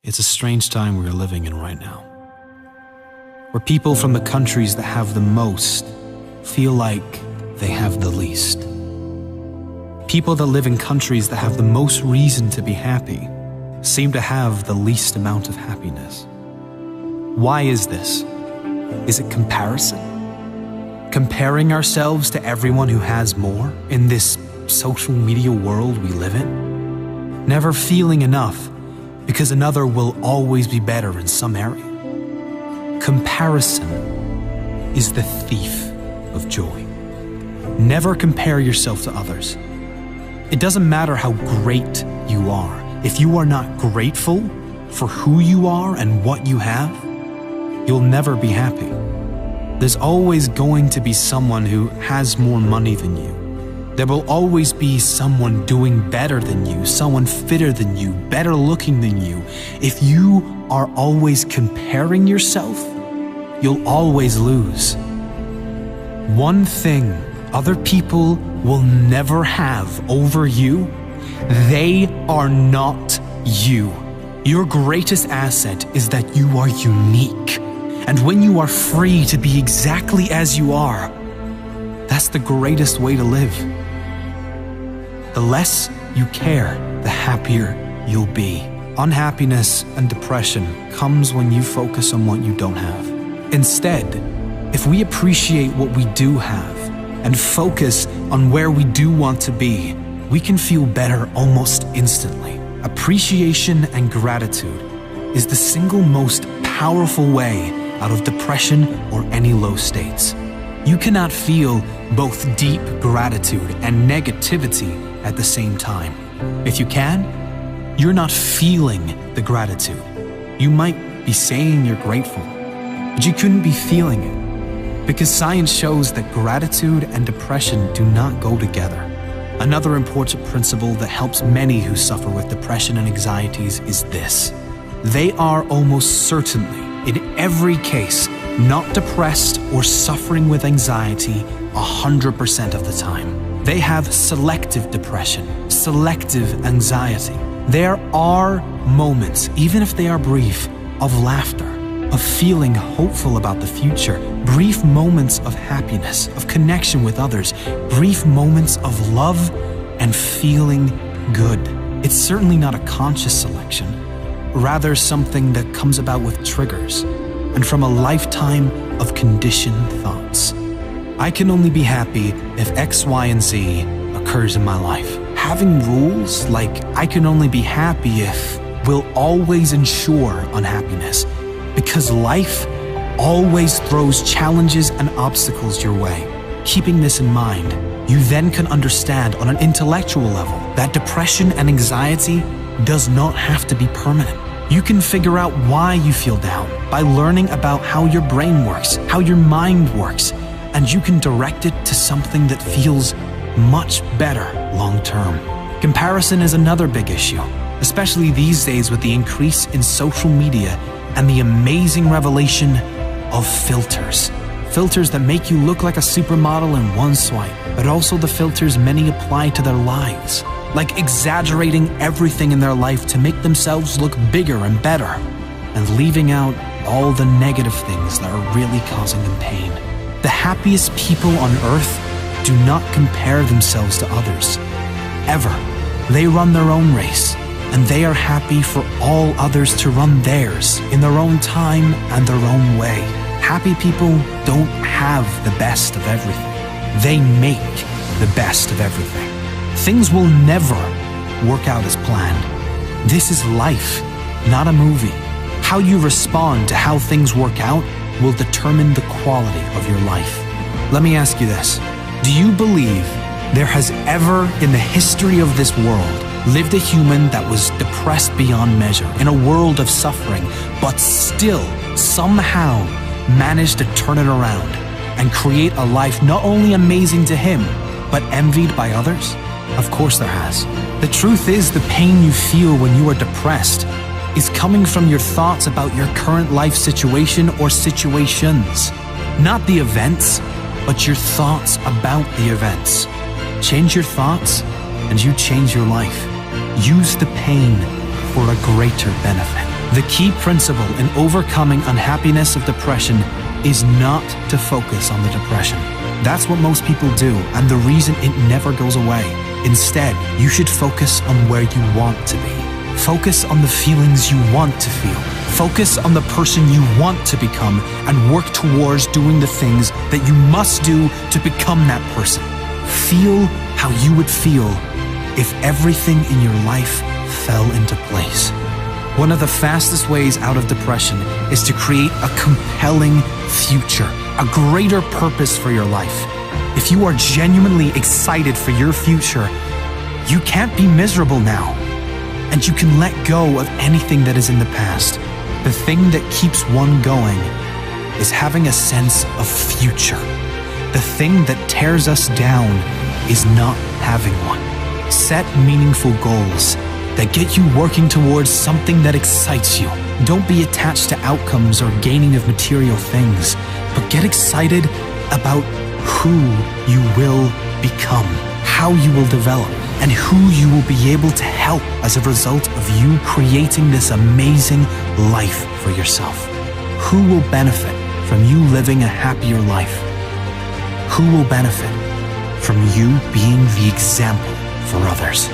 It's a strange time we are living in right now, where people from the countries that have the most feel like they have the least. People that live in countries that have the most reason to be happy seem to have the least amount of happiness. Why is this? Is it comparison? Comparing ourselves to everyone who has more in this social media world we live in? Never feeling enough because another will always be better in some area. Comparison is the thief of joy. Never compare yourself to others. It doesn't matter how great you are. If you are not grateful for who you are and what you have, you'll never be happy. There's always going to be someone who has more money than you. There will always be someone doing better than you, someone fitter than you, better looking than you. If you are always comparing yourself, you'll always lose. One thing other people will never have over you: they are not you. Your greatest asset is that you are unique. And when you are free to be exactly as you are, that's the greatest way to live. The less you care, the happier you'll be. Unhappiness and depression comes when you focus on what you don't have. Instead, if we appreciate what we do have and focus on where we do want to be, we can feel better almost instantly. Appreciation and gratitude is the single most powerful way out of depression or any low states. You cannot feel both deep gratitude and negativity at the same time. If you can, you're not feeling the gratitude. You might be saying you're grateful, but you couldn't be feeling it, because science shows that gratitude and depression do not go together. Another important principle that helps many who suffer with depression and anxieties is this: they are almost certainly, in every case, not depressed or suffering with anxiety 100% of the time. They have selective depression, selective anxiety. There are moments, even if they are brief, of laughter, of feeling hopeful about the future, brief moments of happiness, of connection with others, brief moments of love and feeling good. It's certainly not a conscious selection, rather something that comes about with triggers and from a lifetime of conditioned thoughts. I can only be happy if X, Y, and Z occurs in my life. Having rules like I can only be happy if will always ensure unhappiness, because life always throws challenges and obstacles your way. Keeping this in mind, you then can understand on an intellectual level that depression and anxiety does not have to be permanent. You can figure out why you feel down by learning about how your brain works, how your mind works, and you can direct it to something that feels much better long term. Comparison is another big issue, especially these days with the increase in social media and the amazing revelation of filters. Filters that make you look like a supermodel in one swipe, but also the filters many apply to their lives, like exaggerating everything in their life to make themselves look bigger and better, and leaving out all the negative things that are really causing them pain. The happiest people on earth do not compare themselves to others, ever. They run their own race, and they are happy for all others to run theirs in their own time and their own way. Happy people don't have the best of everything. They make the best of everything. Things will never work out as planned. This is life, not a movie. How you respond to how things work out will determine the quality of your life. Let me ask you this. Do you believe there has ever in the history of this world lived a human that was depressed beyond measure in a world of suffering, but still somehow managed to turn it around and create a life not only amazing to him, but envied by others? Of course there has. The truth is, the pain you feel when you are depressed is coming from your thoughts about your current life situation or situations. Not the events, but your thoughts about the events. Change your thoughts and you change your life. Use the pain for a greater benefit. The key principle in overcoming unhappiness of depression is not to focus on the depression. That's what most people do, and the reason it never goes away. Instead, you should focus on where you want to be. Focus on the feelings you want to feel. Focus on the person you want to become and work towards doing the things that you must do to become that person. Feel how you would feel if everything in your life fell into place. One of the fastest ways out of depression is to create a compelling future, a greater purpose for your life. If you are genuinely excited for your future, you can't be miserable now. And you can let go of anything that is in the past. The thing that keeps one going is having a sense of future. The thing that tears us down is not having one. Set meaningful goals that get you working towards something that excites you. Don't be attached to outcomes or gaining of material things, but get excited about who you will become, how you will develop, and who you will be able to help as a result of you creating this amazing life for yourself. Who will benefit from you living a happier life? Who will benefit from you being the example for others?